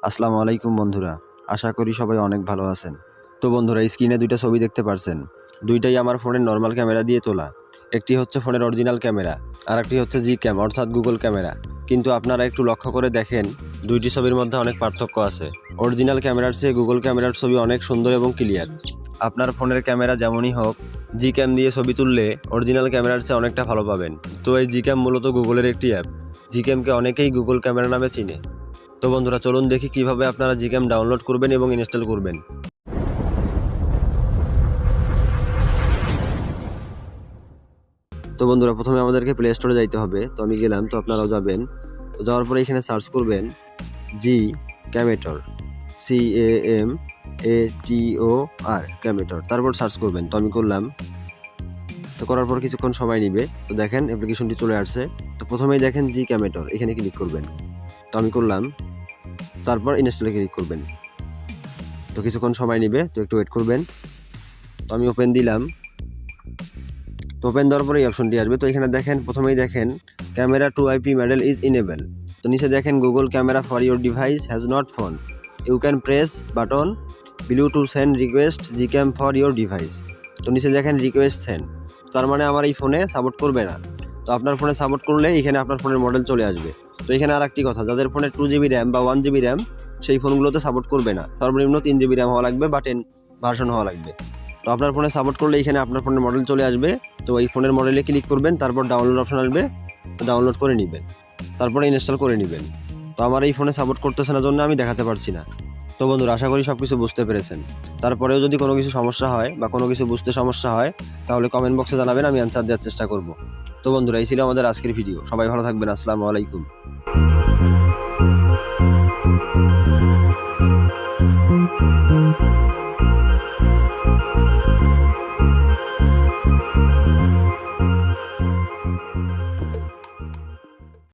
আসসালামু আলাইকুম বন্ধুরা, আশা করি সবাই অনেক ভালো আছেন। তো বন্ধুরা, স্ক্রিনে দুইটা ছবি দেখতে পারছেন। দুইটাই আমার ফোনের নর্মাল ক্যামেরা দিয়ে তোলা। একটি হচ্ছে ফোনের অরিজিনাল ক্যামেরা, আর একটি হচ্ছে Gcam অর্থাৎ গুগল ক্যামেরা। কিন্তু আপনারা একটু লক্ষ্য করে দেখেন, দুইটি ছবির মধ্যে অনেক পার্থক্য আছে। অরিজিনাল ক্যামেরার চেয়ে গুগল ক্যামেরার ছবি অনেক সুন্দর এবং ক্লিয়ার। আপনার ফোনের ক্যামেরা যেমনই হোক, Gcam দিয়ে ছবি তুললে অরিজিনাল ক্যামেরার চেয়ে অনেকটা ভালো পাবেন। তো এই Gcam মূলত গুগলের একটি অ্যাপ। Gcamকে অনেকেই গুগল ক্যামেরা নামে চিনে। তো বন্ধুরা, চলুন দেখি কিভাবে আপনারা Gcam ডাউনলোড করবেন এবং ইনস্টল করবেন। তো বন্ধুরা, প্রথমে আমাদেরকে প্লে স্টোরে যাইতে হবে। তো আমি গেলাম, তো আপনারাও যাবেন। তো যাওয়ার পরে এখানে সার্চ করবেন Gcamator, CAMATOR ক্যামেটর, তারপর সার্চ করবেন। তো আমি করলাম। তো করার পর কিছুক্ষণ সময় নিবে। তো দেখেন অ্যাপ্লিকেশনটি চলে আসছে। তো প্রথমেই দেখেন Gcamator, এখানে ক্লিক করবেন। তো আমি করলাম, তারপর ইনস্টলে ক্লিক করবেন। তো কিছুক্ষণ সময় নিবে, তো একটু ওয়েট করবেন। তো আমি ওপেন দিলাম। তো ওপেন দেওয়ার পরে এই অপশনটি আসবে। তো এখানে দেখেন, প্রথমেই দেখেন camera two IP model is enable. তো নিচে দেখেন Google camera for your device has not found, you can press button below to send request Gcam for your device. তো নিচে দেখেন রিকোয়েস্ট সেন্ড, তার মানে আমার এই ফোনে সাপোর্ট করবে না। তো আপনার ফোনে সাপোর্ট করলে এখানে আপনার ফোনের মডেল চলে আসবে। তো এখানে আর একটি কথা, যাদের ফোনে 2GB র্যাম বা 1GB র্যাম, সেই ফোনগুলোতে সাপোর্ট করবে না। সর্বনিম্ন 3GB র্যাম হওয়া লাগবে বা 10 ভার্সন হওয়া লাগবে। তো আপনার ফোনে সাপোর্ট করলে এখানে আপনার ফোনের মডেল চলে আসবে। তো এই ফোনের মডেলে ক্লিক করবেন, তারপর ডাউনলোড অপশন আসবে। তো ডাউনলোড করে নেবেন, তারপরে ইনস্টল করে নেবেন। তো আমার এই ফোনে সাপোর্ট করতেছে না জন্য আমি দেখাতে পারছি না। তো বন্ধুরা, আশা করি সব কিছু বুঝতে পেরেছেন। তারপরেও যদি কোনো কিছু সমস্যা হয় বা কোনো কিছু বুঝতে সমস্যা হয়, তাহলে কমেন্ট বক্সে জানাবেন, আমি অ্যান্সার দেওয়ার চেষ্টা করব। তো বন্ধুরা, এই ছিল আমাদের আজকের ভিডিও। সবাই ভালো থাকবেন। আসসালামু আলাইকুম।